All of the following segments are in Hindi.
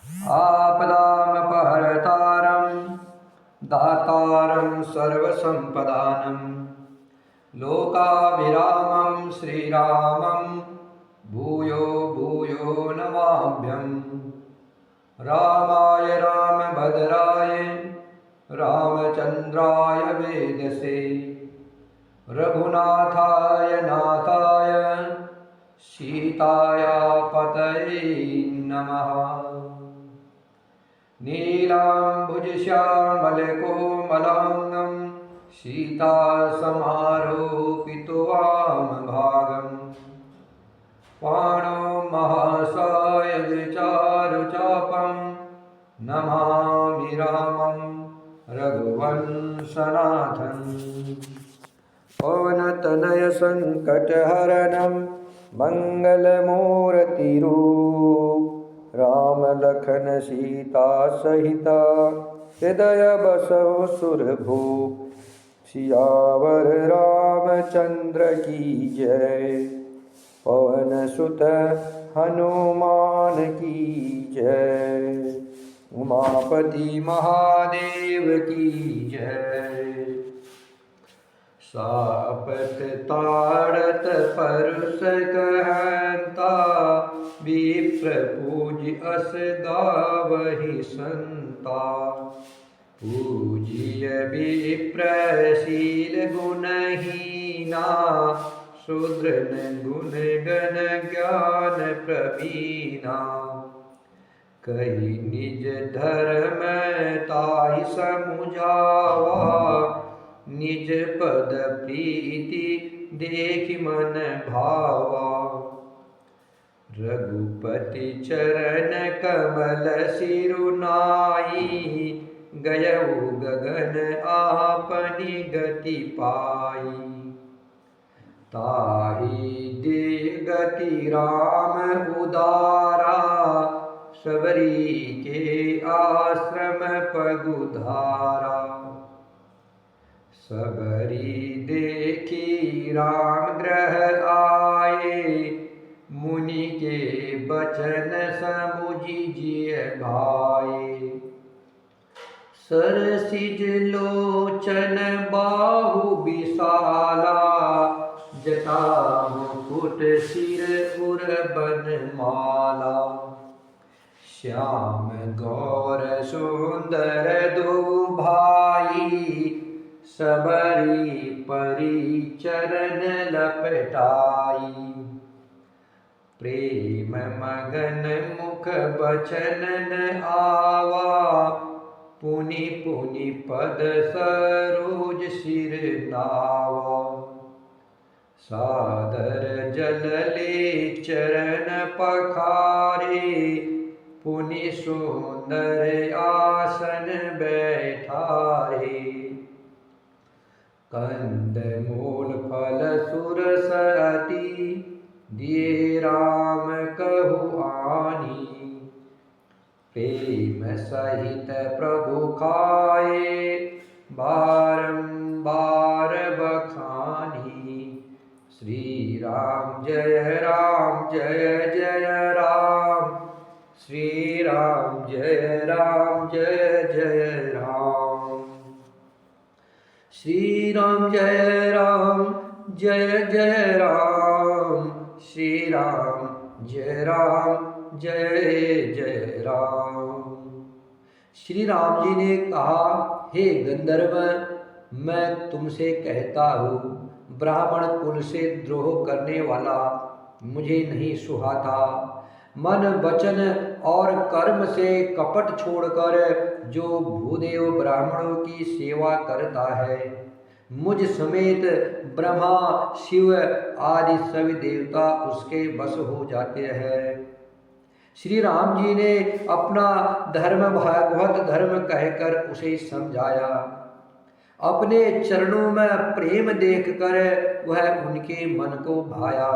आपदामपहर्तारं दातारं सर्वसम्पदानं लोकाभिरामं श्रीरामं भूयो भूयो नमाम्यहम्। रामाय रामभद्राय रामचन्द्राय वेदसे रघुनाथाय नाथाय सीताया पतये नमः। नीलाम्बुजश्यामलकोमलाङ्गं सीतासमारोपितवामभागं पाणौ महासायकचारुचापं नमामि रामं रघुवंशनाथम्। पवनतनय संकटहरणं मंगलमूर्तिरूप राम लखन सीता सहिता हृदय बसव सुरभूप। सियावर रामचंद्र की जय पवन सुत हनुमान की जय उमापति महादेव की जय। सापत ताड़त परुष कहता विप्र पूज अस गावहि संता। पूजिय विप्रशील गुणहीना शूद्रन गुण गण ज्ञान प्रवीणा। कही निज धर्म ताहि समुझावा निज पद प्रीति देखि मन भावा। रघुपति चरण कमल सिरुनाई गयउ गगन आपनि गति पाई। ताहि दे गति राम उदारा सबरी के आश्रम पगुधारा। सबरी देखी राम ग्रह आए मुनि के बचन समुझि जिय भाए। सरसिज लोचन बाहु विशाला जटा मुकुट सिर उर बनमाला। श्याम गौर सुंदर दो भाई सबरी परि चरण लपटाई। प्रेम मगन मुख बचन न आवा पुनि पुनि पद सरोज सिर नावा। सादर जल ले चरण पखारे पुनि सुंदर आसन बैठारे। कंद मूल फल सुरस अति दिए राम कहु आनी। प्रेम सहित प्रभु खाए बारंबार बखानी। श्री राम जय जय राम श्री राम जय जय राम। श्री राम जय जय राम श्री राम जय जय राम। श्री राम जी ने कहा, हे गंधर्व, मैं तुमसे कहता हूँ, ब्राह्मण कुल से द्रोह करने वाला मुझे नहीं सुहाता। मन वचन और कर्म से कपट छोड़कर जो भूदेव ब्राह्मणों की सेवा करता है, मुझ समेत ब्रह्मा शिव आदि सभी देवता उसके बस हो जाते हैं। श्री राम जी ने अपना धर्म भागवत धर्म कहकर उसे समझाया। अपने चरणों में प्रेम देखकर वह उनके मन को भाया।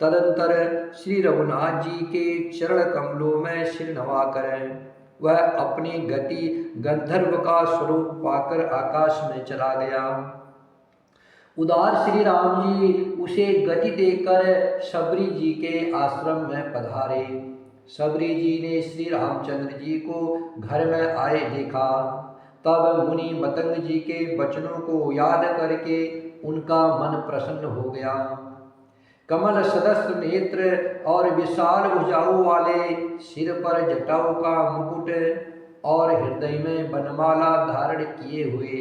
तदंतर श्री रघुनाथ जी के चरण कमलों में सिर नवाकर वह अपनी गति गंधर्व का स्वरूप पाकर आकाश में चला गया। उदार श्री राम जी उसे गति देकर शबरी जी के आश्रम में पधारे। सबरी जी ने श्री रामचंद्र जी को घर में आए देखा। तब मुनि मतंग जी के वचनों को याद करके उनका मन प्रसन्न हो गया। कमल सदस्य नेत्र और विशाल भुजाओं वाले, सिर पर जटाओं का मुकुट और हृदय में बनमाला धारण किए हुए,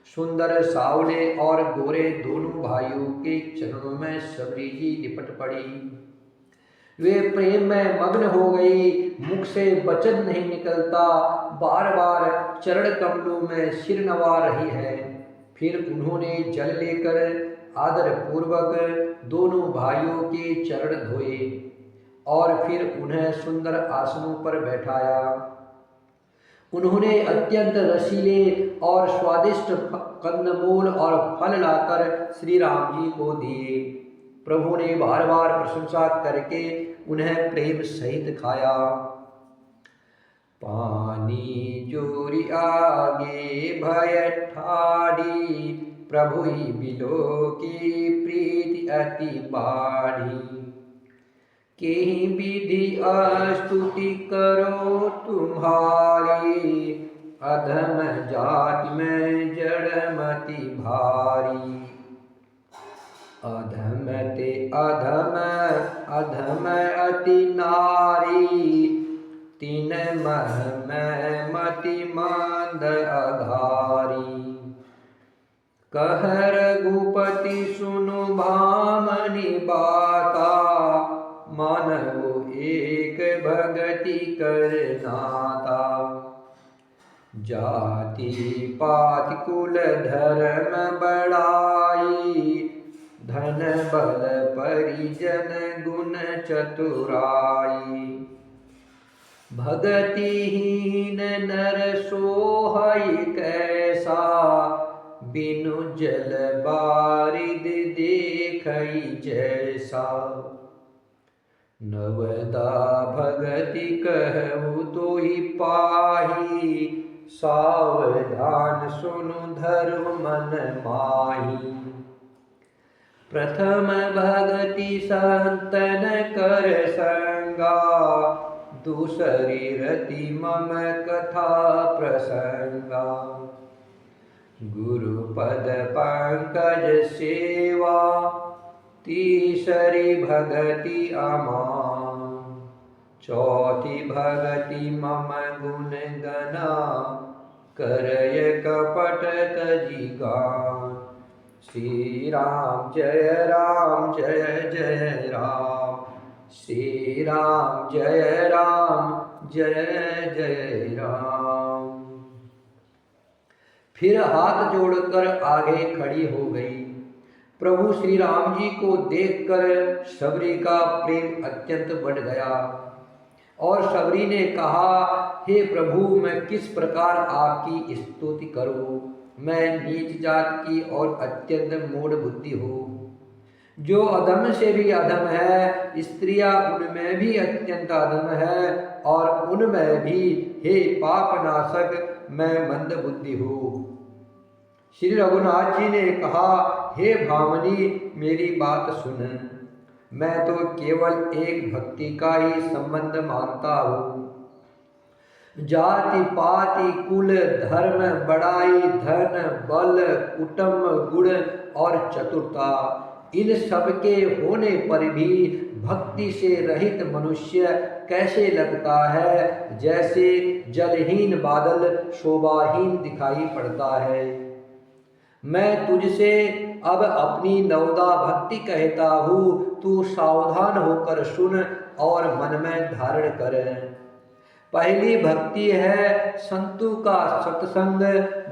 सुंदर सावले और गोरे दोनों भाइयों के चरणों में सबरी जी लिपट पड़ी। वे प्रेम में मग्न हो गई, मुख से वचन नहीं निकलता, बार बार चरण कमलों में सिर नवा रही है। फिर उन्होंने जल लेकर आदर पूर्वक दोनों भाइयों के चरण धोए और फिर उन्हें सुंदर आसनों पर बैठाया। उन्होंने अत्यंत रसीले और स्वादिष्ट कंदमूल और फल लाकर श्री राम जी को दिए। प्रभु ने बार बार प्रशंसा करके उन्हें प्रेम सहित खाया। पानी जोरी आगे भय ठाड़ी, प्रभु ही बिलो की प्रीति अति बाढ़ी। केहि विधि स्तुति करो तुम्हारी, अधम जाति में जड़मति भारी। अधम ते अधम अधम अति नारी, तीन मह में मति मंद अघारी। कह रघुपति सुनु भामनी बाता, मानव एक भगति कर नाता। जाति पाति कुल धर्म बड़ाई, धन बल परिजन गुण चतुराई। भगतिहीन नर सोहई कैसा, बिनु जल बारिद देखई जैसा। नवदा भगति कहु तो ही पाही, सावधान सुनु धरु मन माही। प्रथम भगति संतन कर संगा, दूसरी रति मम कथा प्रसंगा। गुरु पद पंकज सेवा, तीसरी भगति अमान। चौथी भगति मम गुण गना, करय कपट तजी गान। श्री राम जय जय राम, श्री राम जय जय राम। फिर हाथ जोड़कर आगे खड़ी हो गई। प्रभु श्री राम जी को देखकर सबरी का प्रेम अत्यंत बढ़ गया और सबरी ने कहा, हे प्रभु, मैं किस प्रकार आपकी स्तुति करूं। मैं नीच जात की और अत्यंत मूढ़ बुद्धि हूँ, जो अधम से भी अधम है। स्त्रियां उनमें भी अत्यंत अधम है और उनमें भी, हे पापनाशक, मैं मंद बुद्धि हूँ। श्री रघुनाथ जी ने कहा, हे भामनी, मेरी बात सुन। मैं तो केवल एक भक्ति का ही संबंध मानता हूँ। जाति पाति कुल धर्म बड़ाई, धन बल कुटुंब गुण और चतुरता, इन सब के होने पर भी भक्ति से रहित मनुष्य कैसे लगता है, जैसे जलहीन बादल शोभाहीन दिखाई पड़ता है। मैं तुझसे अब अपनी नवदा भक्ति कहता हूँ, तू सावधान होकर सुन और मन में धारण कर। पहली भक्ति है संतों का सत्संग,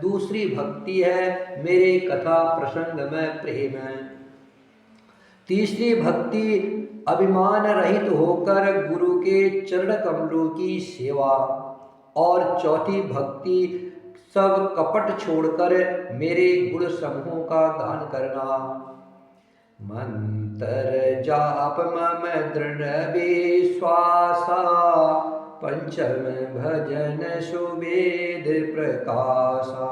दूसरी भक्ति है मेरे कथा प्रसंग में प्रेम। तीसरी भक्ति अभिमान रहित होकर गुरु के चरण कमलों की सेवा, और चौथी भक्ति सब कपट छोड़कर मेरे गुण समूहों का गान करना। मंत्र जाप मम दृढ़ विश्वासा, पंचम भजन सुवेद प्रकाशा।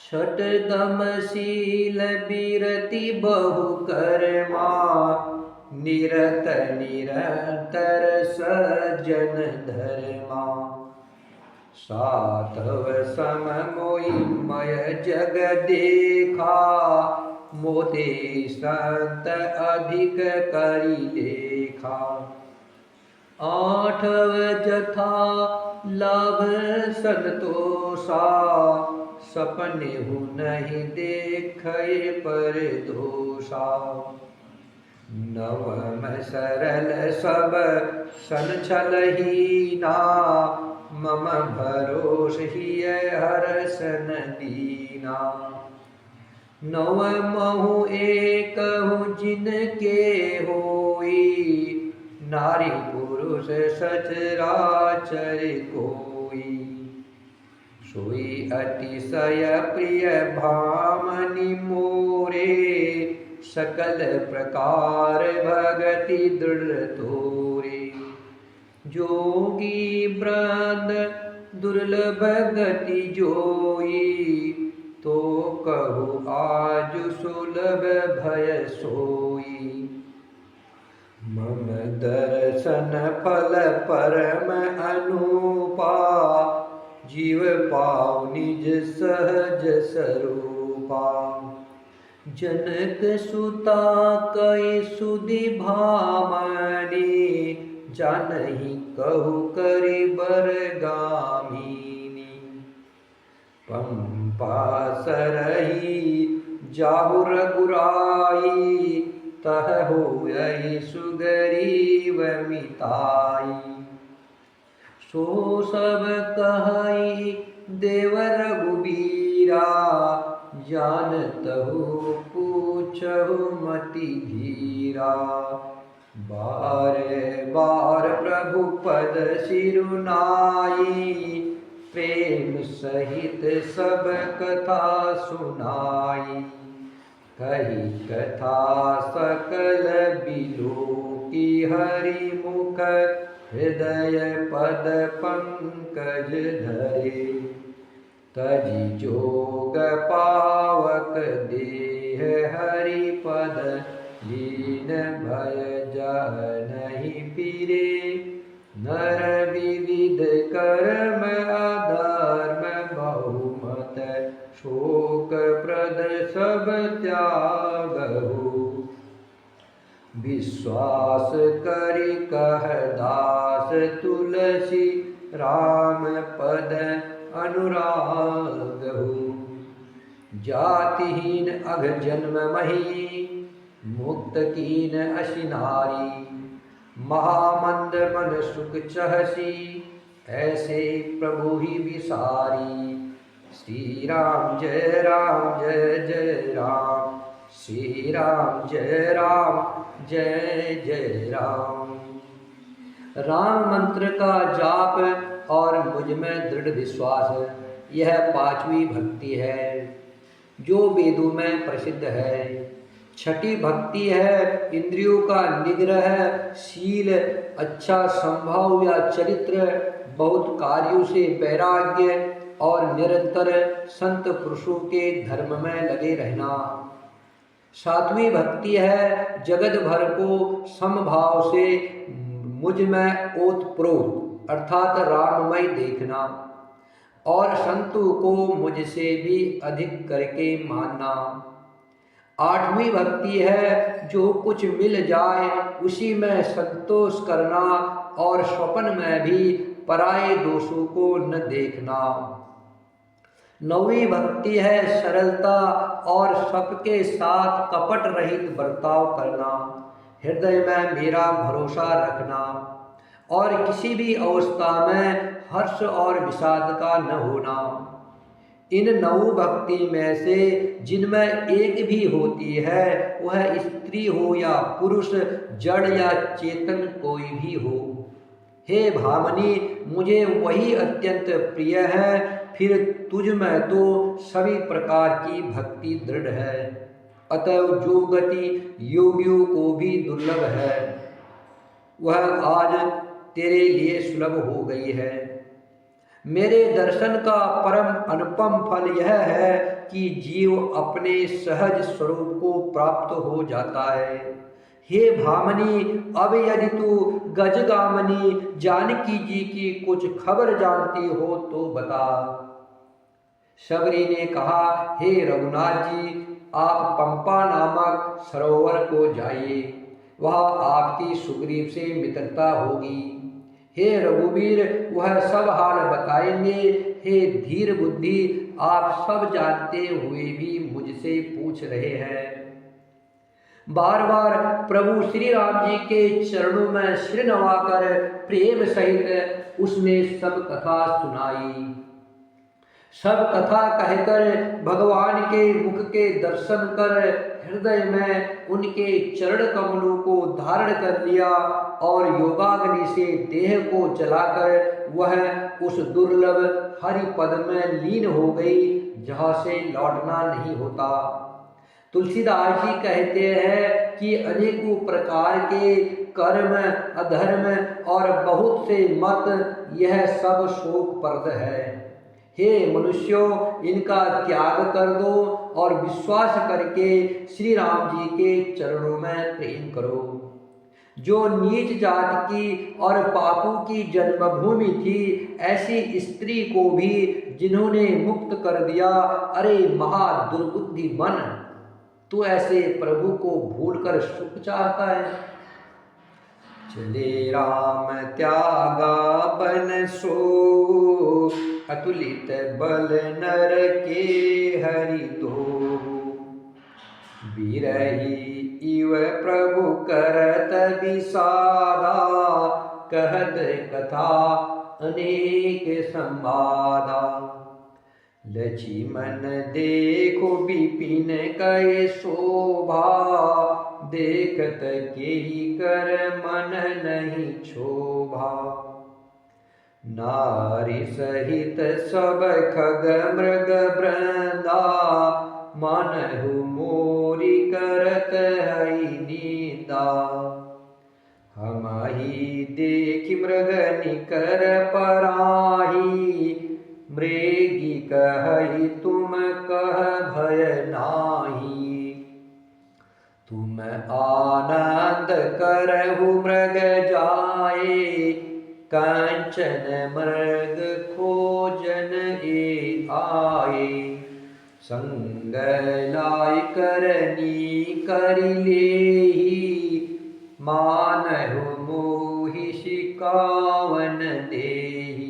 छठ दम शील बिरति बहु कर्मा, निरत निरंतर सज्जन धर्मा। सातव सम मोहि मय जग देखा, मोते संत अधिक करी देखा। आठव जथा लाभ संतोषा, सपने हु नहीं देखे पर दोषा। नवम सरल सब सन छलहीना, मम भरोस हिय हरसन दीना। नवमहु एकहु जिनके होई, नारी पुरुष सचराचर कोई। सोई अतिशय प्रिय भामनि मोरे, सकल प्रकार भगति दृढ़ तोरे। जोगी वृंद दुर्लभ गति जोई, तो कहु आज सुलभ भय सोई। मम दर्शन फल परम अनुपा, जीव पाव निज सहज स्वरूपा। जनक सुता कई सुधि भामनी, जानहि कहु करि बर गामिनी। पंपा सरही जाहु रघुराई, तह होई सुग्रीव मिताई। सो सब कहई देव रघुबीरा, जानतहु पूछहु मति धीरा। बार बार प्रभु पद सिरुनाई, प्रेम सहित सब कथा सुनाई। कही कथा सकल बिलोकी, हरि मुख हृदय पद पंकज धरे। तजि जोग पावक देह हरि पद, लीन भय नहीं फिरे। नर विविध कर्म अधर्म, बहुमत शोक प्रद सब त्यागहु। विश्वास करि कह दास तुलसी, राम पद अनुरागहु। जातिहीन अघ जन्म मही, मुक्त कीन असी नारी। महामंद मन सुख चहसी, ऐसे प्रभु ही विसारी। श्री राम जय जय राम, श्री राम जय जय राम। राम मंत्र का जाप और मुझ में दृढ़ विश्वास, यह पांचवी भक्ति है जो वेदों में प्रसिद्ध है। छठी भक्ति है इंद्रियों का निग्रह, शील, अच्छा संभाव या चरित्र, बहुत कार्यों से वैराग्य और निरंतर संत पुरुषों के धर्म में लगे रहना। सातवीं भक्ति है जगत भर को समभाव से मुझ में ओतप्रोत अर्थात राममय देखना और संतों को मुझसे भी अधिक करके मानना। आठवीं भक्ति है जो कुछ मिल जाए उसी में संतोष करना और स्वप्न में भी पराये दोषों को न देखना। नौवीं भक्ति है सरलता और सबके साथ कपट रहित बर्ताव करना, हृदय में मेरा भरोसा रखना और किसी भी अवस्था में हर्ष और विषाद का न होना। इन नौ भक्ति में से जिनमें एक भी होती है वह स्त्री हो या पुरुष, जड़ या चेतन कोई भी हो। हे भामनी, मुझे वही अत्यंत प्रिय है, फिर तुझ में तो सभी प्रकार की भक्ति दृढ़ है। अतएव जो गति योगियों को भी दुर्लभ है वह आज तेरे लिए सुलभ हो गई है। मेरे दर्शन का परम अनुपम फल यह है कि जीव अपने सहज स्वरूप को प्राप्त हो जाता है। हे भामनी, अब यदि तू गजगामनी जानकी जी की कुछ खबर जानती हो तो बता। शबरी ने कहा, हे रघुनाथ जी, आप पंपा नामक सरोवर को जाइए, वहाँ आपकी सुग्रीव से मित्रता होगी। हे रघुवीर, वह सब हाल बताएंगे। हे धीर बुद्धि, आप सब जानते हुए भी मुझसे पूछ रहे हैं। बार बार प्रभु श्री राम जी के चरणों में सिर नवाकर प्रेम सहित उसने सब कथा सुनाई। सब कथा कहकर भगवान के मुख के दर्शन कर हृदय में उनके चरण कमलों को धारण कर लिया और योगाग्नि से देह को जलाकर वह उस दुर्लभ हरि पद में लीन हो गई जहाँ से लौटना नहीं होता। तुलसीदास जी कहते हैं कि अनेकों प्रकार के कर्म, अधर्म और बहुत से मत, यह सब शोकप्रद है। हे मनुष्यों, इनका त्याग कर दो और विश्वास करके श्री राम जी के चरणों में प्रेम करो। जो नीच जात की और पापों की जन्मभूमि थी, ऐसी स्त्री को भी जिन्होंने मुक्त कर दिया। अरे महादुर्बुद्धि मन, तू ऐसे प्रभु को भूलकर सुख चाहता है। चले राम त्यागा बन सो, अतुलित बल नर के हरि दो। बिरही इव प्रभु करत विषादा, कहत कथा अनेक संवादा। लक्ष्मण देखो विपिन कै शोभा, देखत केहि कर मन नहीं क्षोभा। नारी सहित सब खग मृग वृंदा, मानहु मोरी करत हई नीदा। हमहि देखि मृग निकर पराही, मृगी कहई तुम कह भय नाही। तुम आनंद करहु मृग जाए, कंचन मृग खोजन ए आए। संग लाई करनी करि लेहि, मानहु मोहि सिकावन देहि।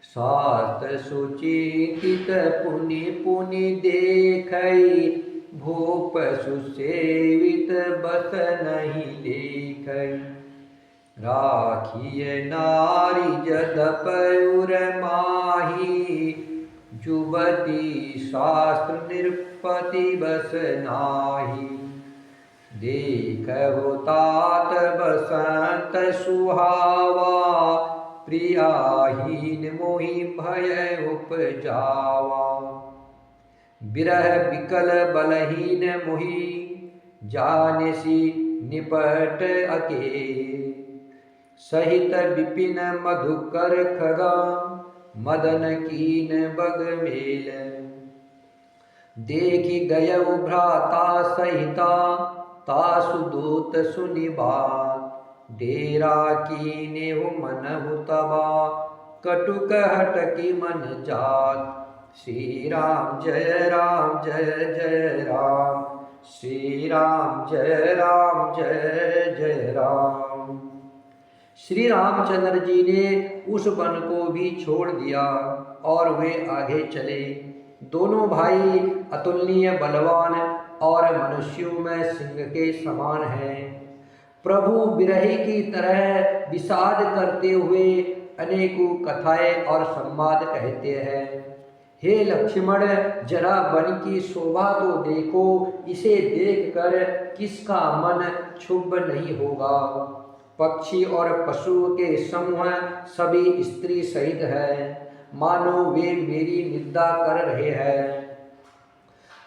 सात सुचिंतित पुनि पुनि देखई, भूप सुसेवित बस नहीं लेखई। राखिय नारी जदपयुर माही, जुबती शास्त्र निरपति बस नाही। देखो तात बसंत सुहावा, प्रियाहीन मोहि भय उपजावा। बिरह बिकल बलहीन मोहि, जानसी निपट अकेल। सहित विपिन मधुकर खगा, मदन कीन बग मेल। देखि गयउ भ्राता सहिता, तासु दूत सुनि बात। डेरा कीनेहु मनहु तबा, कटुक हटकी मन जात। श्री राम जय राम जय जय राम, श्री राम जय राम जय जय राम। श्री रामचंद्र जी ने उस वन को भी छोड़ दिया और वे आगे चले। दोनों भाई अतुलनीय बलवान और मनुष्यों में सिंह के समान हैं। प्रभु बिरही की तरह विषाद करते हुए अनेकों कथाएं और संवाद कहते हैं। हे लक्ष्मण, जरा वन की शोभा तो देखो, इसे देखकर किसका मन क्षुब्ध नहीं होगा। पक्षी और पशु के समूह सभी स्त्री सहित है, मानो वे मेरी निंदा कर रहे हैं।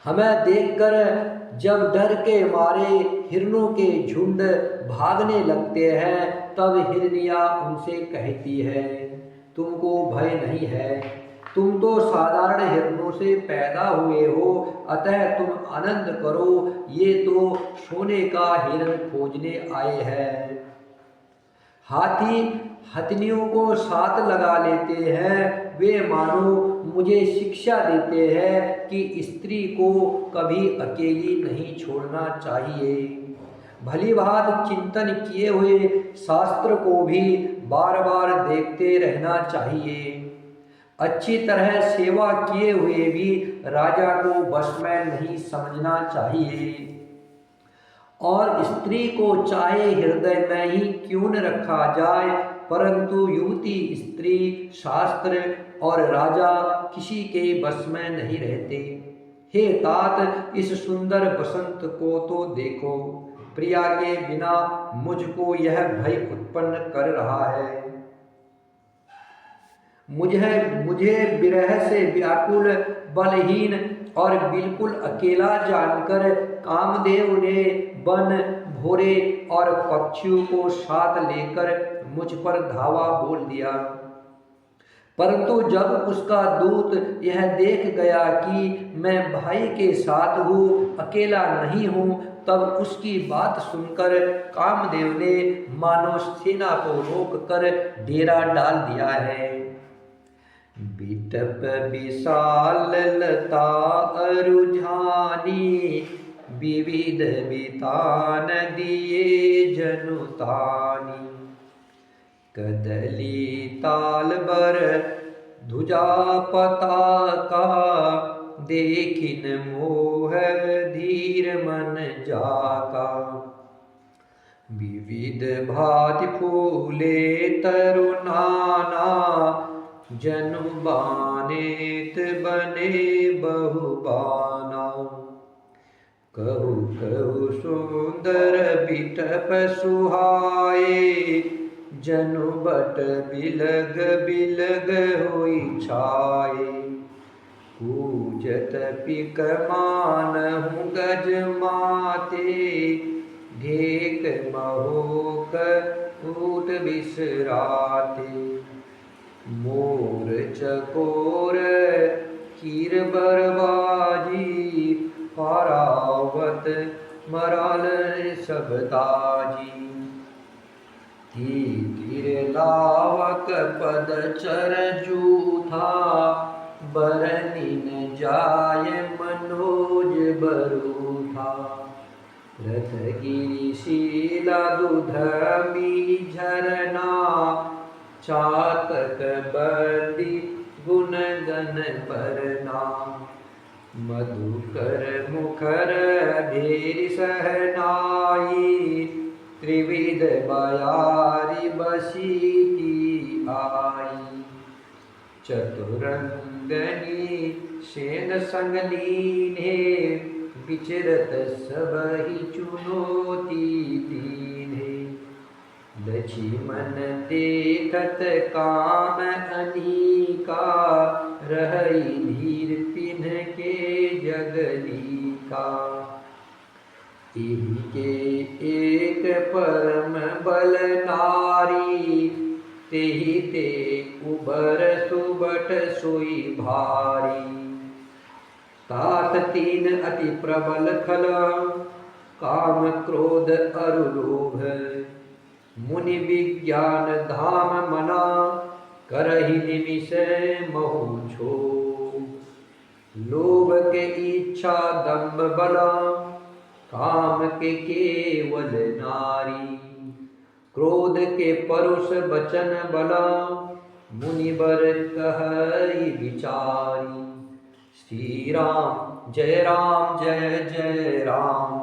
हमें देखकर जब डर के मारे हिरणों के झुंड भागने लगते हैं, तब हिरनिया उनसे कहती है, तुमको भय नहीं है, तुम तो साधारण हिरणों से पैदा हुए हो, अतः तुम आनंद करो। ये तो सोने का हिरण खोजने आए हैं। हाथी हथनियों को साथ लगा लेते हैं। वे मानो मुझे शिक्षा देते हैं कि स्त्री को कभी अकेली नहीं छोड़ना चाहिए। भली भांति चिंतन किए हुए शास्त्र को भी बार बार देखते रहना चाहिए। अच्छी तरह सेवा किए हुए भी राजा को वश में नहीं समझना चाहिए। और स्त्री को चाहे हृदय में ही क्यों न रखा जाए, परंतु युवती, स्त्री, शास्त्र और राजा किसी के बस में नहीं रहते। हे तात, इस सुंदर बसंत को तो देखो। प्रिया के बिना मुझको यह भय उत्पन्न कर रहा है। मुझे विरह से व्याकुल, बलहीन और बिल्कुल अकेला जानकर कामदेव ने वन, भोरे और पक्षियों को साथ लेकर मुझ पर धावा बोल दिया। परंतु जब उसका दूत यह देख गया कि मैं भाई के साथ हूँ, अकेला नहीं हूँ, तब उसकी बात सुनकर कामदेव ने मानो सेना को रोककर डेरा डाल दिया है। बिटप विशाल लता अरुझानी, विविध वितान दिए जनुतानी। कदली ताल बर ध्वजा पताका, देखिन मोह धीर मन जाका। विविध भांति फूले तरुनाना, जनु बानेत बने बहुबाना। कहु कहु सुंदर बिटप सुहाए, जनु बट बिलग बिलग होई छाए। पूजत पिक मानहु गज माते, ढेक महोक ऊट बिसराते। मोर चकोर कीर बरबाजी, पारावत मराल सबताजी। तीर लावक पद चर जूथा, बरनिन जाय मनोज बरूथा। रथ गिरि शीला दुधमी झरना, चातक बंदी गुण गण परना। मधुकर मुखर ढेर सहनाई, त्रिविध बयारी बसी की आई। चतुरंगनी सेन संग लीने, विचरत सबहि चुनौती दीने। लक्ष्मण देखत काम अनीका, रहई धीर पिन्ह के जगलीका। तिहि के एक परम बल नारी, तेहि ते उबर सुबट सोई भारी। तात तीन अति प्रबल खल, काम क्रोध अरु लोभ। मुनि विज्ञान धाम मना, करहि निमिष महु क्षोभ। लोभ के इच्छा दंभ बला, काम के केवल नारी। क्रोध के परुष बचन बला, मुनिबर कहई विचारी। श्री राम जय राम जय जय राम,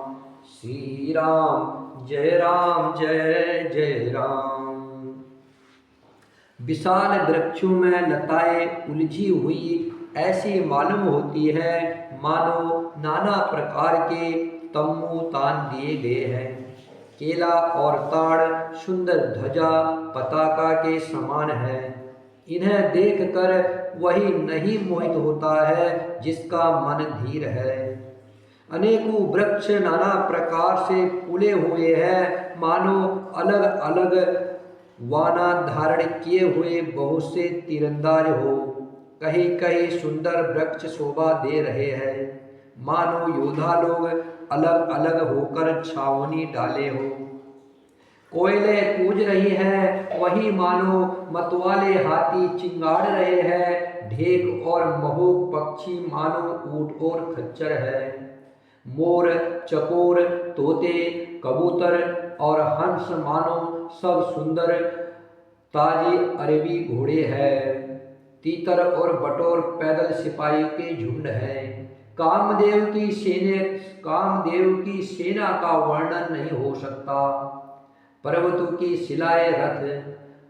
श्री राम जय राम जय जय राम। विशाल वृक्षों में लताएं उलझी हुई ऐसी मालूम होती है, मानो नाना प्रकार के तम्बू तान दिए गए हैं। केला और ताड़ सुंदर ध्वजा पताका के समान है। इन्हें देखकर वही नहीं मोहित होता है जिसका मन धीर है। अनेकों वृक्ष नाना प्रकार से फूले हुए हैं, मानो अलग अलग वाना धारण किए हुए बहुत से तीरंदाज हो। कहीं कहीं सुंदर वृक्ष शोभा दे रहे हैं, मानो योद्धा लोग अलग अलग होकर छावनी डाले हो। कोयलें कूज रही हैं, वही मानो मतवाले हाथी चिंगाड़ रहे हैं। ढेक और महोक पक्षी मानो ऊंट और खच्चर है। मोर, चकोर, तोते, कबूतर और हंस मानो सब सुंदर ताजी अरबी घोड़े हैं। तीतर और बटोर पैदल सिपाही के झुंड हैं। कामदेव की सेना का वर्णन नहीं हो सकता। पर्वतों की शिलाएं रथ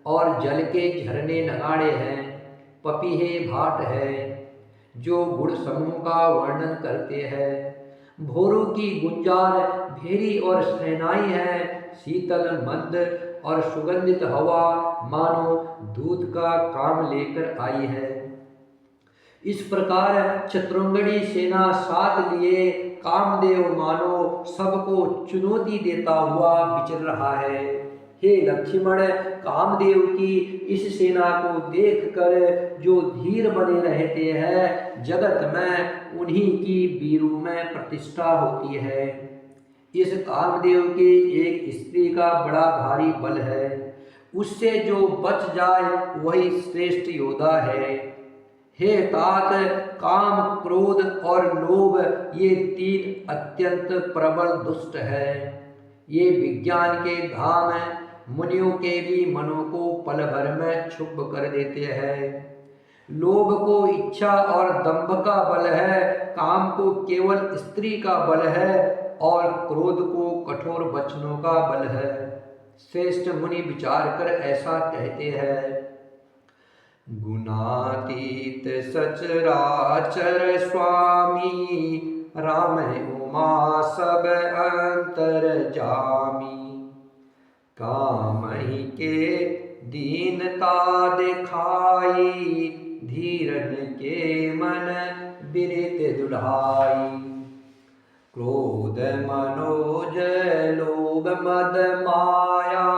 और जल के झरने नगाड़े हैं। पपीहे भाट है जो गुण समूह का वर्णन करते हैं। भोरों की गुंजार भेरी और शहनाई है। शीतल मंद और सुगंधित हवा मानो दूध का काम लेकर आई है। इस प्रकार चतुरंगणी सेना साथ लिए कामदेव मानो सबको चुनौती देता हुआ विचर रहा है। हे लक्ष्मण, कामदेव की इस सेना को देखकर जो धीर बने रहते हैं, जगत में उन्हीं की वीरों में प्रतिष्ठा होती है। इस कामदेव के एक स्त्री का बड़ा भारी बल है, उससे जो बच जाए वही श्रेष्ठ योद्धा है। हे तात, काम, क्रोध और लोभ ये तीन अत्यंत प्रबल दुष्ट है। ये विज्ञान के धाम मुनियों के भी मनों को पल भर में क्षुब्ध कर देते हैं। लोभ को इच्छा और दंभ का बल है, काम को केवल स्त्री का बल है और क्रोध को कठोर वचनों का बल है। श्रेष्ठ मुनि विचार कर ऐसा कहते हैं। गुणातीत सचराचर स्वामी, राम उमा सब अंतर जामी। काम ही के दीनता दिखाई, धीरन के मन बिरित दुढ़ाई। क्रोध मनोज लोभ मद माया,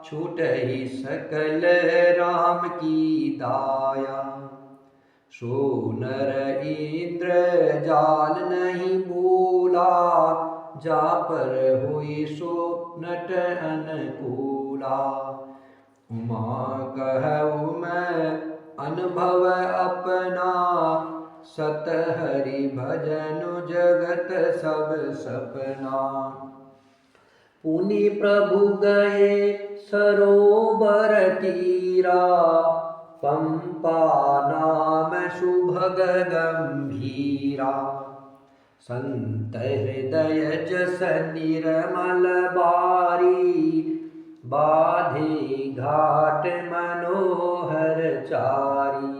छूट ही सकल राम की दाया। सो नर इंद्र जाल नहीं भूला, जा पर हुई सो नट अनुकूला। उमा कहूँ मैं अनुभव अपना, सत हरि भजन जगत सब सपना। पुनि प्रभु गए सरोवर तीरा, पंपा नाम सुभग गंभीरा। संत हृदय जस निर्मल बारी, बाधे घाट मनोहर चारी।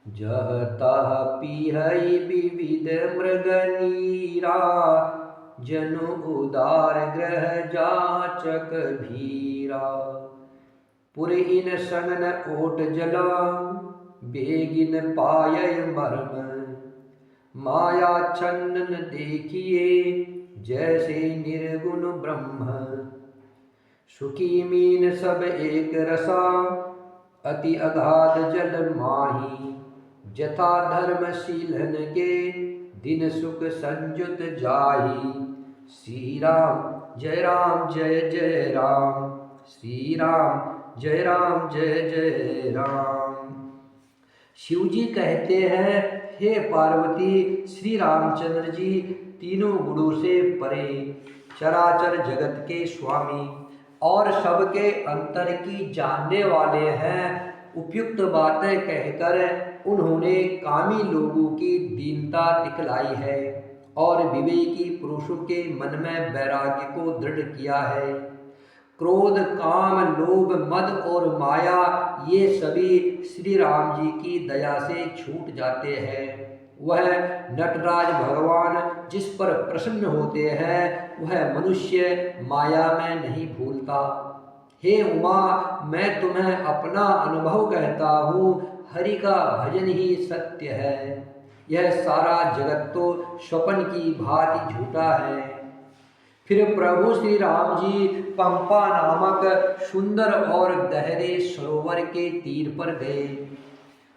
जह तह पिहै विविध मृग नीरा, जनु उदार ग्रह जाचक भीरा। पुरहिन सनन ओट जला, बेगिन पाय मर्म। माया छन्न देखिए जैसे निर्गुण ब्रह्म। सुखी मीन सब एक रसा, अति अगाध जल माही। जथा धर्मशीलन के दिन सुख संयुत जाही। श्री राम जय राम जय जय राम, श्री राम जय राम जय जय राम। शिव जी कहते हैं, हे पार्वती, श्री रामचंद्र जी तीनों गुणों से परे, चराचर जगत के स्वामी और सबके अंतर की जानने वाले हैं। उपयुक्त बातें कहकर उन्होंने कामी लोगों की दीनता दिखलाई है और विवेकी पुरुषों के मन में वैराग्य को दृढ़ किया है। क्रोध, काम, लोभ, मद और माया ये सभी श्री राम जी की दया से छूट जाते हैं। वह नटराज भगवान जिस पर प्रसन्न होते हैं, वह मनुष्य माया में नहीं भूलता। हे उमा, मैं तुम्हें अपना अनुभव कहता हूँ, हरि का भजन ही सत्य है। यह सारा जगत तो स्वप्न की भांति झूठा है। फिर प्रभु श्री राम जी पंपा नामक सुंदर और गहरे सरोवर के तीर पर गए।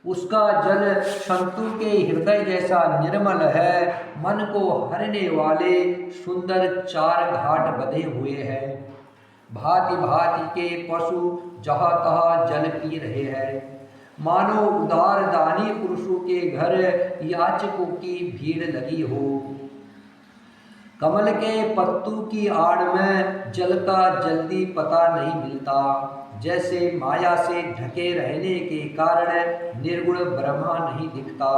उसका जल शंतु के हृदय जैसा निर्मल है। मन को हरने वाले सुंदर 4 घाट बंधे हुए हैं। भांति भांति के पशु जहाँ तहाँ जल पी रहे हैं। मानो उदार दानी पुरुषों के घर याचकों की भीड़ लगी हो। कमल के पत्तों की आड़ में जल का जल्दी पता नहीं मिलता। जैसे माया से ढके रहने के कारण निर्गुण ब्रह्मा नहीं दिखता।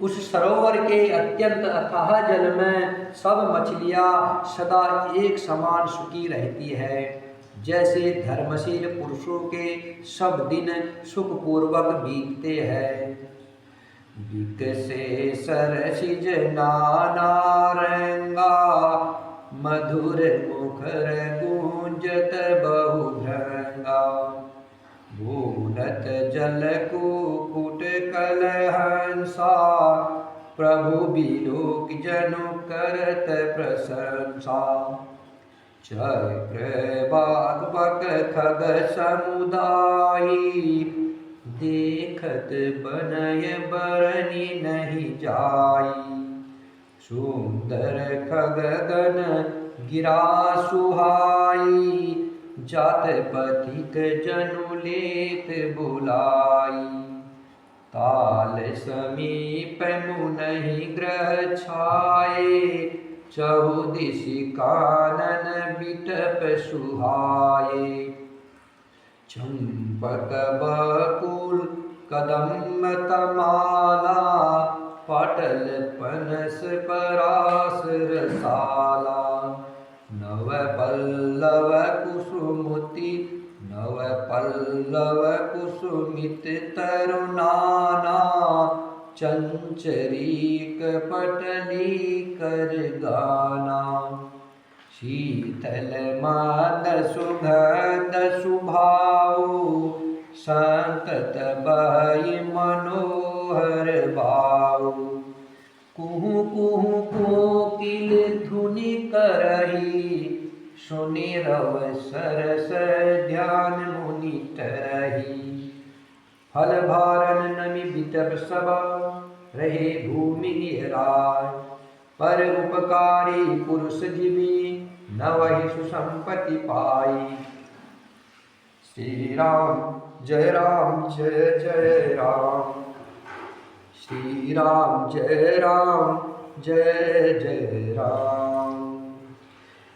उस सरोवर के अत्यंत अथाह जल में सब मछलियां सदा एक समान सुखी रहती है। जैसे धर्मशील पुरुषों के सब दिन सुखपूर्वक बीतते हैं। विकसे सरसिज नाना रंगा, मधुर मुखर गूंजत बहुभृंगा। भूनत जल कुकुट कलहंसा, प्रभु बिलोक जनु करत प्रशंसा। चक्र बाग बक खग समुदायी, देखत बनय बरनी नहीं जाई। सुंदर खगगन गिरा सुहाई, जात पथिक जनु लेत बुलाई। ताल समीप मुनहि ग्रह छाए, चहुदिशि कानन बिटप सुहाए। चंपक बकुल कदम तमाला, पाटल पनस परास रसाला। नव पल्लव कुसुमुति, नव पल्लव कुसुमित तरुनाना। चंचरीक पटली कर गाना, शीतल माद सुगंध सुभाऊ। संतत बहि मनोहर भाऊ, कुहू कुहू कोकिल धुनि करही। सुनि रव सरस ध्यान मुनि तरही। फल भारन नमि बिटप सबा, रहे भूमि निहराय। पर उपकारी पुरुष जीवी, न वही सुसंपत्ति पाई। श्री राम जय राम जय जय राम। श्री राम जय राम जय जय राम।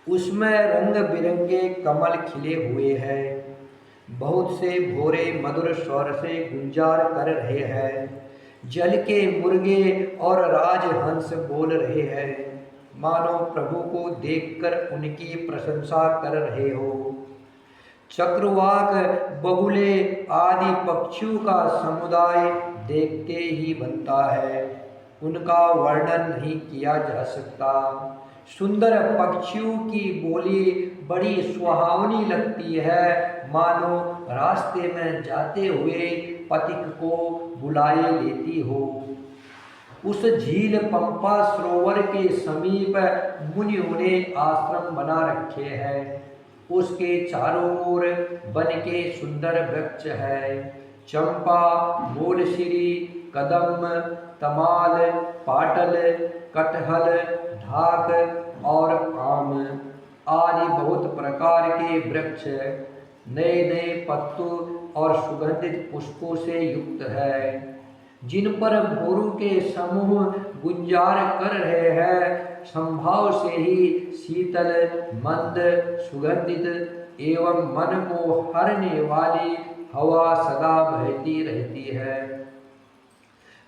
उसमें रंग बिरंगे कमल खिले हुए हैं। बहुत से भोरे मधुर स्वर से गुंजार कर रहे हैं। जल के मुर्गे और राजहंस बोल रहे हैं। मानो प्रभु को देखकर उनकी प्रशंसा कर रहे हो। चक्रवाक बगुले आदि पक्षियों का समुदाय देखते ही बनता है। उनका वर्णन नहीं किया जा सकता। सुंदर पक्षियों की बोली बड़ी सुहावनी लगती है। मानो रास्ते में जाते हुए पथिक को बुलाए लेती हो। उस झील पंपा सरोवर के समीप मुनियों ने आश्रम बना रखे हैं। उसके चारों ओर वन के सुंदर वृक्ष है। चंपा, बोलशिरी, कदम, तमाल, पाटल, कटहल, ढाक और आम आदि बहुत प्रकार के वृक्ष नए नए पत्तों और सुगंधित पुष्पों से युक्त है। जिन पर भोरों के समूह गुंजार कर रहे हैं। संभाव से ही शीतल, मंद, सुगंधित एवं मन को हरने वाली हवा सदा बहती रहती है।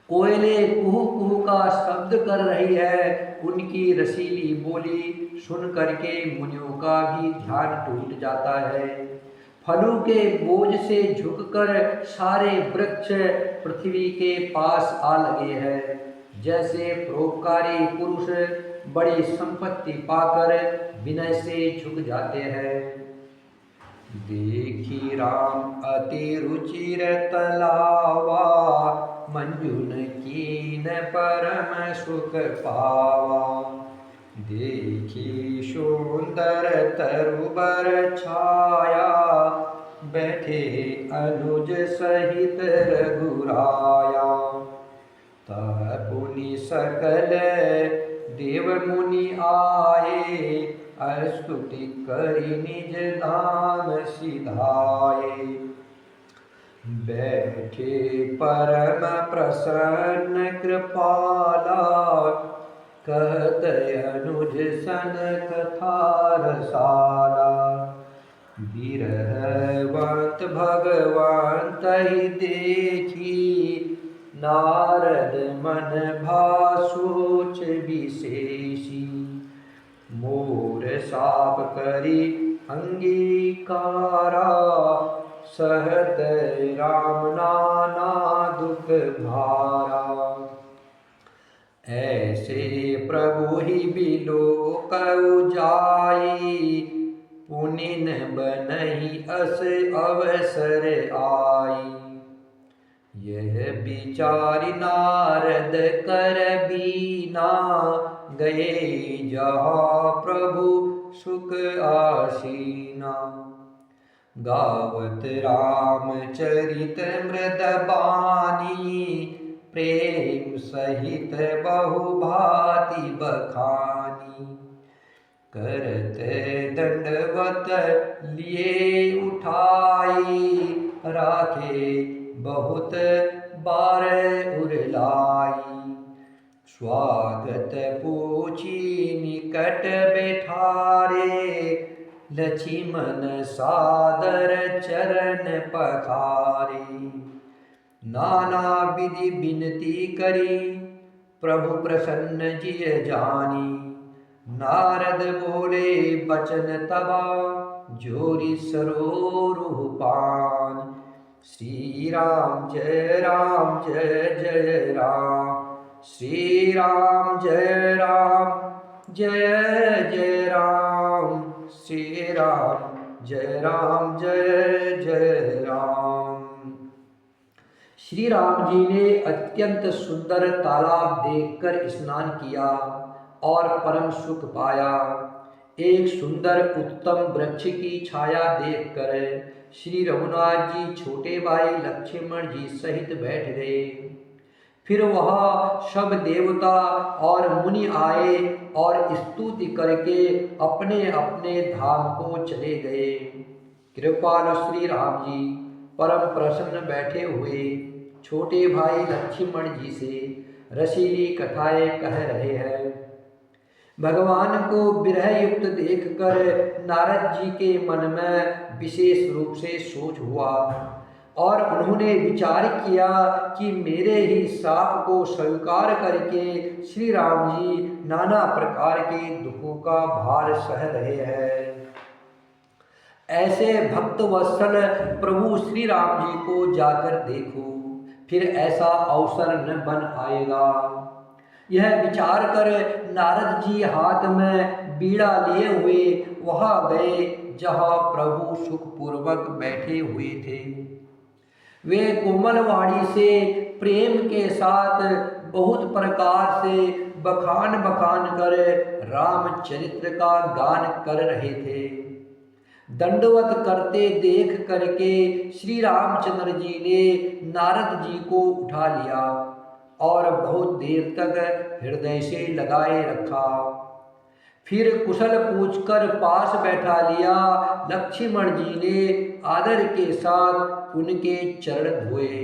कोयले कुहू कुहू का शब्द कर रही है। उनकी रसीली बोली सुन करके मुनियों का भी ध्यान टूट जाता है। फलों के बोझ से झुककर सारे वृक्ष पृथ्वी के पास आ लगे हैं। जैसे परोपकारी पुरुष बड़ी संपत्ति पाकर विनय से झुक जाते हैं। देखी राम अति रुचिर तलावा, मंजुन कीन परम सुख पावा। देखी सुंदर तरुबर छाया, बैठे अनुज सहित रघुराया। तह पुनि सकल देव मुनि आए, स्तुति करि निज नाम सिधाए। बैठे परम प्रसन्न कृपाला, कहत अनुज सन कथा रसाला। बिरहवंत भगवान तहि देखी, नारद मन भासोच विशेषी। मोर साप करी अंगीकारा, सहत राम नाना दुख भारा। ऐसे प्रभु ही बिलोकउ जाई, पुनिन बनहि अस अवसर आई। यह विचारि नारद कर बीना, गए जहाँ प्रभु सुख आसीना। गावत रामचरित मृद बानी, प्रेम सहित बहु भांति बखानी। करत दंडवत लिए उठाई, राखे बहुत बार उरलाई। स्वागत पूछी निकट बैठारे, लक्ष्मण सादर चरण पखारे। नाना विधि विनती करी, प्रभु प्रसन्न जिय जानी। नारद बोले बचन तबा, जोरी सरोरुह पान। श्री राम जय जय राम, श्री राम जय जय राम, श्री राम जय राम। श्री राम जी ने अत्यंत सुंदर तालाब देखकर स्नान किया और परम सुख पाया। एक सुंदर उत्तम वृक्ष की छाया देखकर श्री रघुनाथ जी छोटे भाई लक्ष्मण जी सहित बैठ गए। फिर वह सब देवता और मुनि आए और स्तुति करके अपने अपने धाम को चले गए। कृपालु श्री राम जी परम प्रसन्न बैठे हुए छोटे भाई लक्ष्मण जी से रसीली कथाएं कह रहे हैं। भगवान को विरह युक्त देखकर नारद जी के मन में विशेष रूप से सोच हुआ और उन्होंने विचार किया कि मेरे ही शाप को स्वीकार करके श्री राम जी नाना प्रकार के दुखों का भार सह रहे हैं। ऐसे भक्त वत्सल प्रभु श्री राम जी को जाकर देखो, फिर ऐसा अवसर न बन आएगा। यह विचार कर नारद जी हाथ में बीड़ा लिए हुए वहां गए जहां प्रभु सुखपूर्वक बैठे हुए थे। वे कोमल वाणी से प्रेम के साथ बहुत प्रकार से बखान बखान कर रामचरित्र का गान कर रहे थे। दंडवत करते देख करके श्री रामचंद्र जी ने नारद जी को उठा लिया और बहुत देर तक हृदय से लगाए रखा। फिर कुशल पूछकर पास बैठा लिया। लक्ष्मण जी ने आदर के साथ उनके चरण धोए,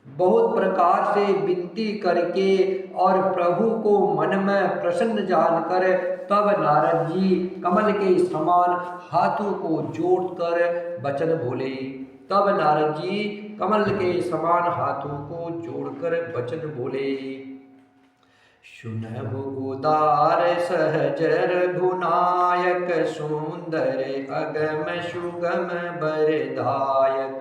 बहुत प्रकार से विनती करके और प्रभु को मन में प्रसन्न जानकर तब नारद जी कमल के समान हाथों को जोड़कर वचन बोले। तब नारद जी कमल के समान हाथों को जोड़कर वचन बोले। सुनहु उदार सहज रघुनायक, सुंदर अगम सुगम बरदायक।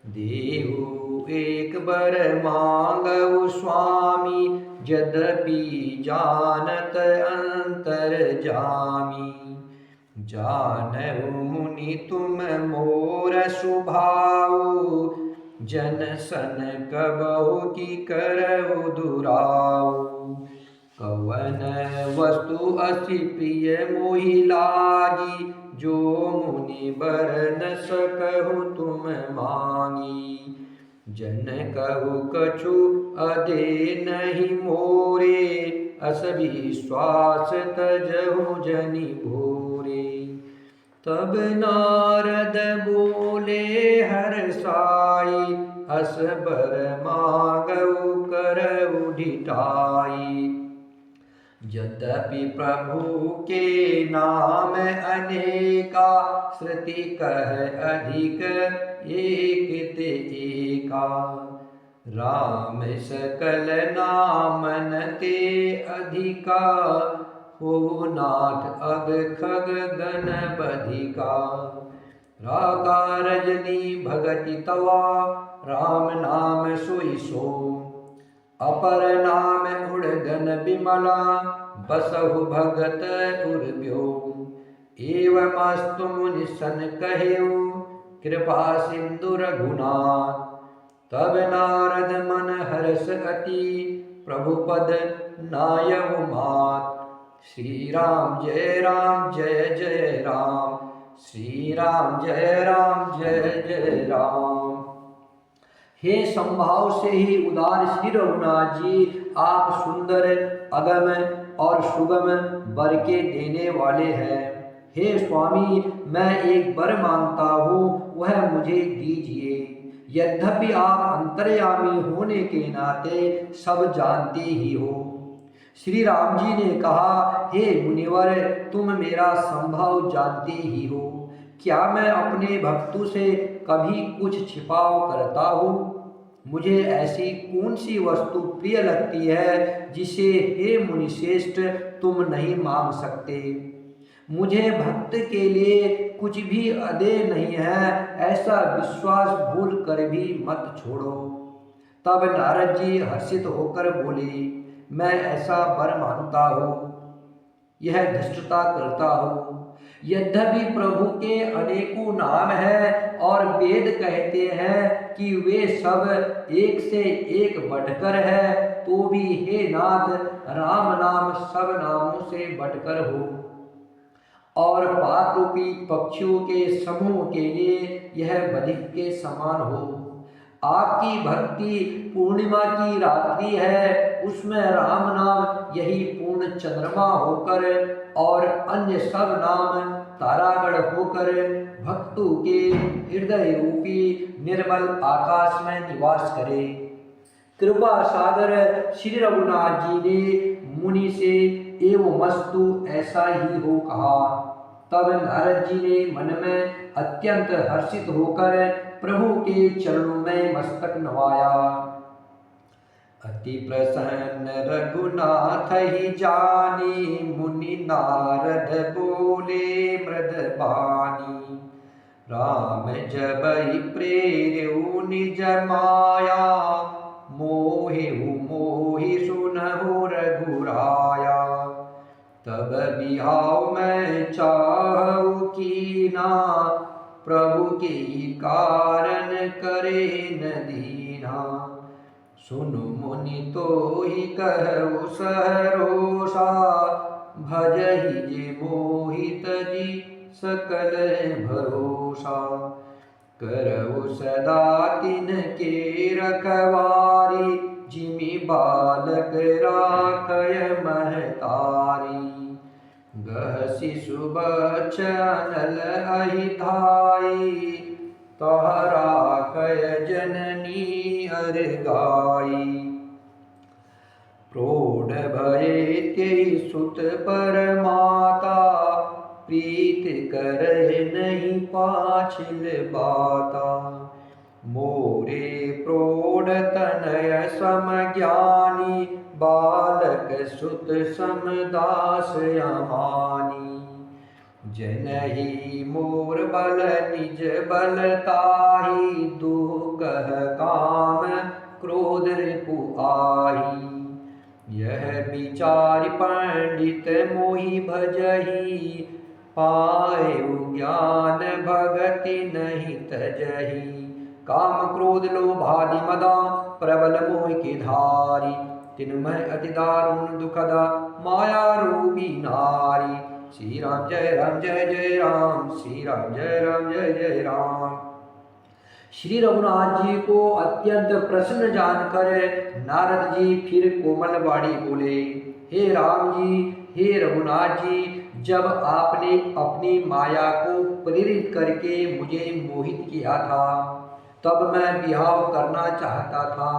देहु एक बर मांगउ स्वामी, यद्यपि जानत अंतर जामी। जानहु मुनि तुम मोर सुभाऊ, जन सन कबहु की करहु दुराऊ। कवन वस्तु अति प्रिय मोहि लागी, जो मुनि बर न सकहु तुम मांगी। जन कहु कछु अदे नहीं मोरे, अस विश्वास तजहु जनि भोरे। तब नारद बोले हर्षाई, अस बर मांगऊ करऊ ढिठाई। यद्यपि प्रभु के नाम अनेका, श्रुति कह अधिक एक ते एका। राम सकल नामन ते अधिका, हो नाथ अग खग गण बधिका। राका रजनी भगति तवा, राम नाम सोई सो। अपर नाम उड़गन बिमला, बसहु भगत उर्व्यो। एवमस्तु मुनि सन कहेउ, कृपा सिंधु रघुनाथ। तब नारद मन हर्ष अति, प्रभु पद नायहु मात। श्री राम जय जय राम, श्री राम जय जय राम। हे संभाव से ही उदार श्री रघुनाथ जी, आप सुंदर अगम और सुगम वर के देने वाले हैं। हे स्वामी, मैं एक वर मांगता हूँ, वह मुझे दीजिए। यद्यपि आप अंतर्यामी होने के नाते सब जानते ही हो। श्री राम जी ने कहा, हे मुनिवर, तुम मेरा संभव जानते ही हो। क्या मैं अपने भक्तों से कभी कुछ छिपाव करता हूँ? मुझे ऐसी कौन सी वस्तु प्रिय लगती है जिसे हे मुनिश्रेष्ठ तुम नहीं मांग सकते? मुझे भक्त के लिए कुछ भी अदेय नहीं है, ऐसा विश्वास भूल कर भी मत छोड़ो। तब नारद जी हर्षित होकर बोले, मैं ऐसा वर मांगता हूँ, यह धृष्टता करता हूँ। यद्यपि प्रभु के अनेकों नाम हैं और वेद कहते हैं कि वे सब एक से एक बढ़कर है, तो भी हे नाथ, राम नाम सब नामों से बढ़कर हो और पाप रूपी पक्षियों के समूह के लिए यह बधिक के समान हो। आपकी भक्ति पूर्णिमा की रात्रि है, उसमें राम नाम यही पूर्ण चंद्रमा होकर और अन्य सब नाम तारागढ़ होकर भक्तों के हृदय रूपी निर्मल आकाश में निवास करे। कृपा सागर श्री रघुनाथ जी ने मुनि से एवमस्तु ऐसा ही हो कहा। तब नारद जी ने मन में अत्यंत हर्षित होकर प्रभु के चरणों में मस्तक नवाया। अति प्रसन्न रघुनाथ ही जानी, मुनि नारद बोले मृद बानी। राम जबहि प्रेरऊ निज माया, मोहि सुनहु रघुराया। तब बिहाव मैं चाहु कीना, प्रभु के कारण करे न दीना। सुनु मुनि तो ही कहु सहरोषा, भजहि जे मोहित जी सकल भरोसा। करऊ सदा तिनके रखवारी, जिमि बालक राखय महतारी। गह शिशु बचनल अहिधाई, तोहरा कय जननी अर गाई। प्रोढ़ भये तेहि सुत पर माता, प्रीत करहि नहीं पाछिल बाता। मोरे प्रौढ़ तनय सम ज्ञानी, बालक सुत सम दास अमानी। जनहि मोर बल निज बलताही, दुःख काम क्रोध रिपु आही। यह विचार पंडित मोहि भजहि, पायु ज्ञान भगति नहीं तजहि। काम क्रोध लोभादि मदा, प्रबल मोह के धारी। तिन्मय अति दारुण दुखदा, माया रूपी नारी। श्री राम जय जय राम, श्री राम जय जय राम। श्री रघुनाथ जी को अत्यंत प्रसन्न जानकर नारद जी फिर कोमल वाणी बोले, हे राम जी, हे रघुनाथ जी, जब आपने अपनी माया को प्रेरित करके मुझे मोहित किया था तब मैं विवाह करना चाहता था।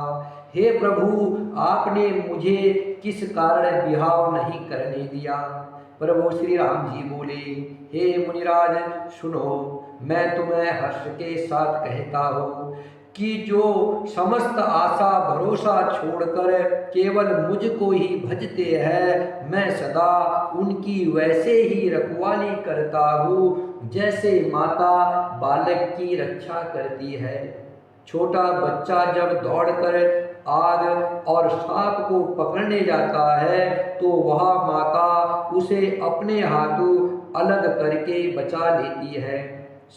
हे प्रभु, आपने मुझे किस कारण विवाह नहीं करने दिया? प्रभु श्री राम जी बोले, हे मुनिराज सुनो, मैं तुम्हें हर्ष के साथ कहता हूँ कि जो समस्त आशा भरोसा छोड़कर केवल मुझको ही भजते हैं, मैं सदा उनकी वैसे ही रखवाली करता हूँ जैसे माता बालक की रक्षा करती है। छोटा बच्चा जब दौड़कर आग और सांप को पकड़ने जाता है तो वह माता उसे अपने हाथों अलग करके बचा लेती है।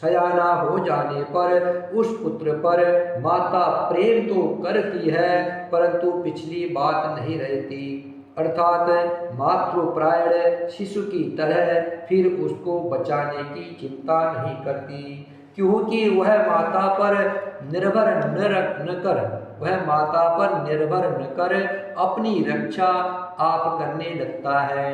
सयाना हो जाने पर उस पुत्र पर माता प्रेम तो करती है परंतु पिछली बात नहीं रहती, अर्थात मातृपरायण शिशु की तरह फिर उसको बचाने की चिंता नहीं करती, क्योंकि वह माता पर निर्भर न कर अपनी रक्षा आप करने लगता है।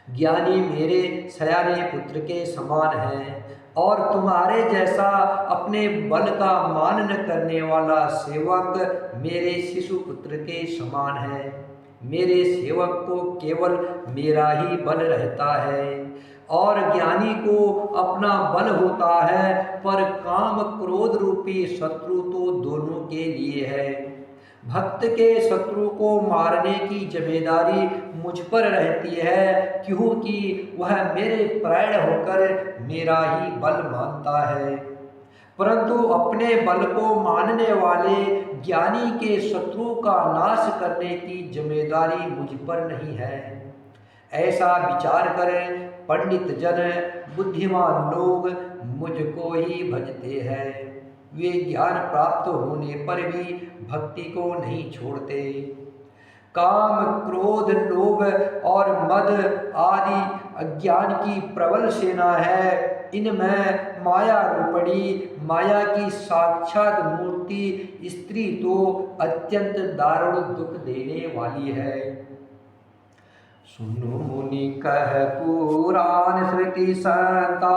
ज्ञानी मेरे सयाने पुत्र के समान है और तुम्हारे जैसा अपने बल का मान न करने वाला सेवक मेरे शिशु पुत्र के समान है। मेरे सेवक को केवल मेरा ही बल रहता है और ज्ञानी को अपना बल होता है, पर काम क्रोध रूपी शत्रु तो दोनों के लिए है। भक्त के शत्रु को मारने की जिम्मेदारी मुझ पर रहती है, क्योंकि वह मेरे प्राण होकर मेरा ही बल मानता है, परंतु अपने बल को मानने वाले ज्ञानी के शत्रु का नाश करने की जिम्मेदारी मुझ पर नहीं है। ऐसा विचार करें पंडित जन, बुद्धिमान लोग मुझको ही भजते हैं। वे ज्ञान प्राप्त होने पर भी भक्ति को नहीं छोड़ते। काम, क्रोध, लोभ और मद आदि अज्ञान की प्रबल सेना है। इनमें माया रूपणी, माया की साक्षात मूर्ति स्त्री तो अत्यंत दारुण दुख देने वाली है। सुनो मुनि कह पुराण श्रुति संता,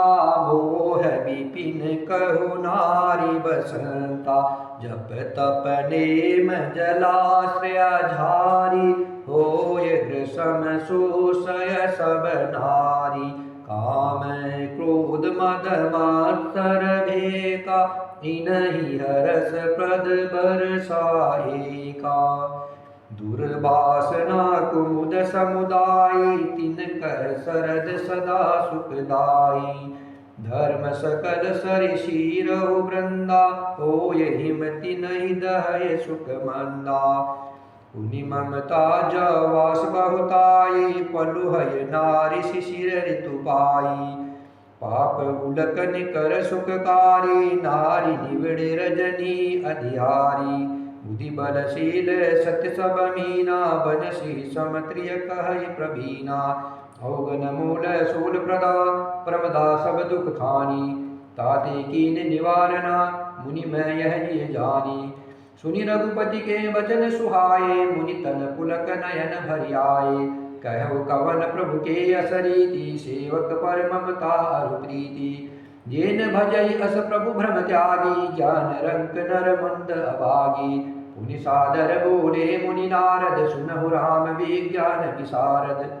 मोह विपिन कहु नारी बसंता। जप तप नेम जलाश्रय झारी, होय ग्रसम सोसय सब नारी। काम क्रोध मद मात्सर भेका, इनहि हरस प्रद बरसाए का। दुर्वासना कुमुद समुदाय, तिनकर सरद सदा सुखदाई। धर्म सकल सरि शीरहु वृंदा, होय हिमति नहीं दहय सुख मंदा। पुनि ममता जवास बहुताई, पलुहय नारी शिशिर ऋतु पाई। पाप उलक निकर सुखकारी, नारी निवड़े रजनी अधिहारी। बुद्धि बलशील सत्य सब मीना, बनसी समत्रिय कहई प्रवीणा। अवगन मूल शूल प्रदा, प्रमदा सब दुख खानी। ताते कीन निवारणा, मुनि मैं यह जिय जानी। सुनि रघुपति के वचन सुहाए, मुनि तन पुलक नयन भरि आए। कहु कवन प्रभु के असरीति, सेवक पर ममता अरु प्रीति। जेन भजई अस प्रभु भ्रम त्यागी, ज्ञान रंक नर मंद अभागी। पुनि सादर बोले मुनि नारद, सुनहु राम विज्ञान विशारद।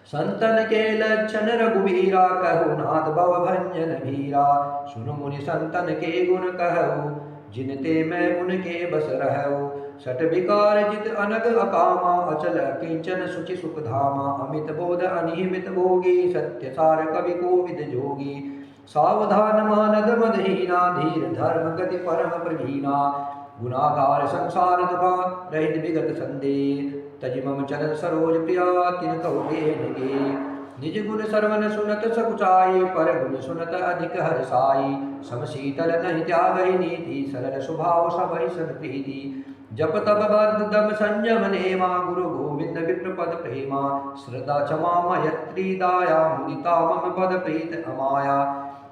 संतन के लक्षण रघुवीरा, कहु नाथ भव भंजन भीरा। सुन मुनि संतन के गुण कहु, जिनते मैं उनके बस रहु। सठ विकार जित अनग अकामा, अचल किंचन सुचि सुख धामा। अमित बोध अनिमित भोगी, सत्य सार कवि कोविद जोगी। सावधान मानद मदहीना, धीर धर्म गति परम प्रवीणा। गुणागार संसार दुखा, रहित विगत संदेह। तज मम चरण सरोज प्रिया, तिन कहु बेन गे। निज गुण सरवन सुनत सकुचाई, पर गुण सुनत अधिक हर्षाई। सम शीतल नहीं त्यागहि नीति, सरल स्वभाव सबहि सन प्रीति। जप तप बर्ध दम संयम नेमा, गुरु गोविंद विप्र पद प्रेमा। श्रद्धा क्षमा मैत्री पुत्री दाया, मुदिता मम पद प्रीत अमाया।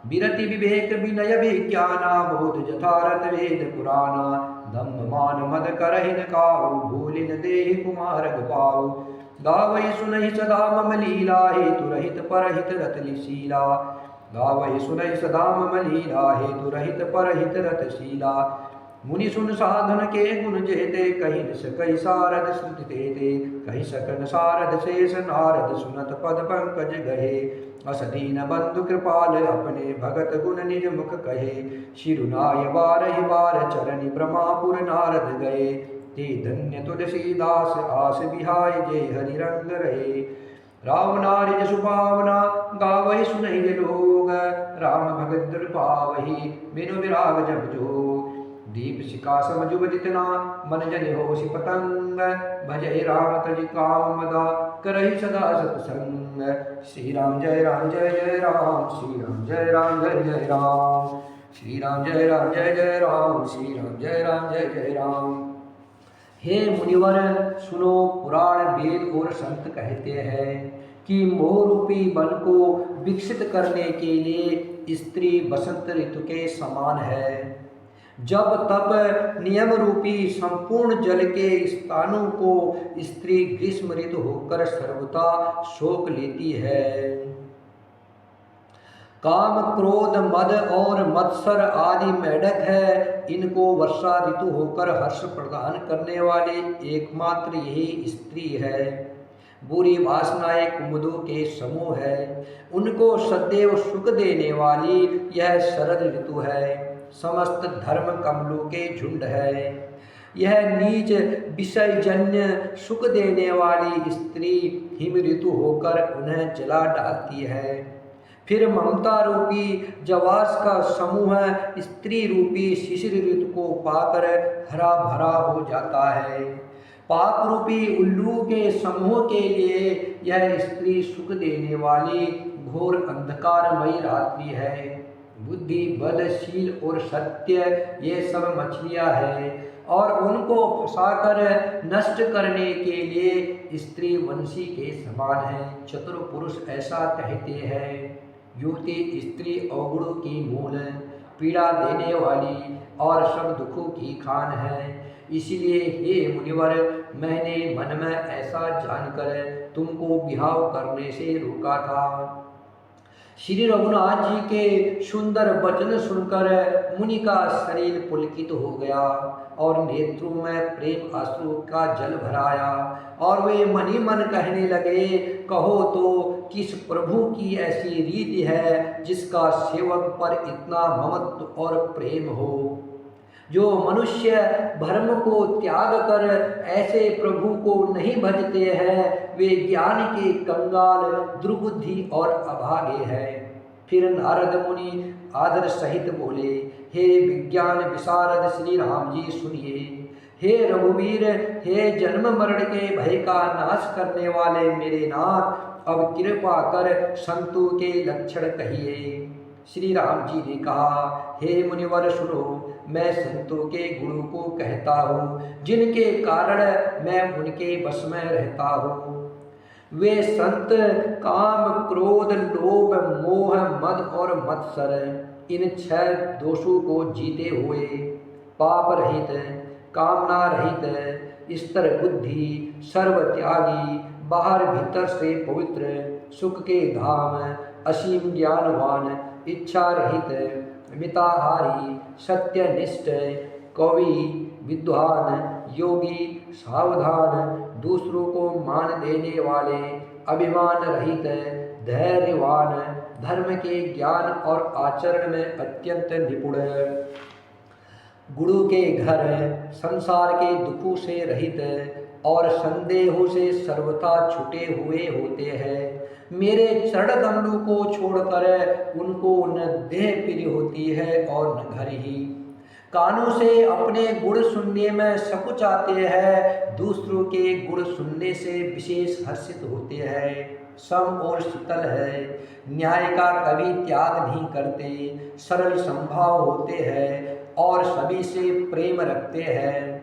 विरति विवेक विनय विज्ञाना, बोध यथारथ वेद पुराना। दम्भ मान मद करहिन काहू, भूलिन देहि कुमार पाऊ। गावै सुनहि सदा मम लीला, हेतु रहित परहित रतलीशीला। गावै सुनहि सदा मम लीला, हेतु रहित परहित रतशीला। मुनि सुन साधन के गुण जेते, कहि न सकहि सारद श्रुति तेते। कहि सकन सारद शेष नारद, सुनत पद पंकज गहे। अस दीन बंधु कृपाल, अपने भगत गुण निज मुख कहे। शिरुनाय बारहि बार, चरनि ब्रह्मापुर नारद गए। ते धन्य तुलसीदास, आस बिहाय जे हरि रंग रहे। राम नारि जसु पावना, गावहि सुनहि जे लोग। राम भगत द्रुहि पावहि, बिनु विराग जब जोग। दीप शिखा सम जुगदित ना, मन जनि होसि पतंग। भजहि राम तजि काम मदा, करहि सदा सतसंग। श्री राम जय जय राम, श्री राम जय जय राम। श्री राम जय जय राम, श्री राम जय राम। हे मुनिवर सुनो, पुराण वेद और संत कहते हैं कि मोह रूपी बल को विकसित करने के लिए स्त्री बसंत ऋतु के समान है। जब तप नियम रूपी संपूर्ण जल के स्थानों को स्त्री ग्रीष्म ऋतु होकर सर्वथा शोक लेती है। काम क्रोध मद और मत्सर आदि मेढक है, इनको वर्षा ऋतु होकर हर्ष प्रदान करने वाली एकमात्र यही स्त्री है। बुरी वासनाएं कुमुदों के समूह है, उनको सदैव सुख देने वाली यह शरद ऋतु है। समस्त धर्म कमलों के झुंड है। यह नीच विषयजन्य सुख देने वाली स्त्री हिम ऋतु होकर उन्हें जला डालती है। फिर ममता रूपी जवास का समूह स्त्री रूपी शिशिर ऋतु को पाकर हरा भरा हो जाता है। पाप रूपी उल्लू के समूह के लिए यह स्त्री सुख देने वाली घोर अंधकारमयी रात्रि है। बुद्धि बल शील और सत्य ये सब मछलियां हैं, और उनको फंसाकर नष्ट करने के लिए स्त्री वंशी के समान है। चतुर पुरुष ऐसा कहते हैं, युवती स्त्री अवगुणों की मूल, पीड़ा देने वाली और सब दुखों की खान है। इसलिए हे मुनिवर, मैंने मन में ऐसा जानकर तुमको बिहाव करने से रोका था। श्री रघुनाथ जी के सुंदर वचन सुनकर मुनि का शरीर पुलकित हो गया और नेत्रों में प्रेम आंसू का जल भराया, और वे मन ही मन कहने लगे, कहो तो किस प्रभु की ऐसी रीति है जिसका सेवक पर इतना ममत्व और प्रेम हो। जो मनुष्य भ्रम को त्याग कर ऐसे प्रभु को नहीं भजते हैं, वे ज्ञान के कंगाल, दुर्बुद्धि और अभागे हैं। फिर नारद मुनि आदर सहित बोले, हे विज्ञान विशारद श्री राम जी सुनिए। हे रघुवीर, हे जन्म मरण के भय का नाश करने वाले मेरे नाथ, अब कृपा कर संतों के लक्षण कहिए। श्री राम जी ने कहा, हे मुनिवर सुनो, मैं संतों के गुणों को कहता हूँ, जिनके कारण मैं उनके वश में रहता हूँ। वे संत काम क्रोध लोभ मोह मद और मत्सर, इन 6 दोषों को जीते हुए, पाप रहित, कामना रहित, स्तर बुद्धि, सर्व त्यागी, बाहर भीतर से पवित्र, सुख के धाम, असीम ज्ञानवान, इच्छा रहित, मिताहारी, सत्यनिष्ठ, कवि, विद्वान, योगी, सावधान, दूसरों को मान देने वाले, अभिमान रहित, धैर्यवान, धर्म के ज्ञान और आचरण में अत्यंत निपुण, गुरु के घर, संसार के दुखों से रहित और संदेहों से सर्वथा छुटे हुए होते हैं। मेरे चरण कमलों को छोड़कर उनको न देह प्रिय होती है और न घर ही। कानों से अपने गुण सुनने में सकुचाते हैं, दूसरों के गुण सुनने से विशेष हर्षित होते हैं। सम और शीतल है, न्याय का कभी त्याग नहीं करते, सरल संभाव होते हैं और सभी से प्रेम रखते हैं।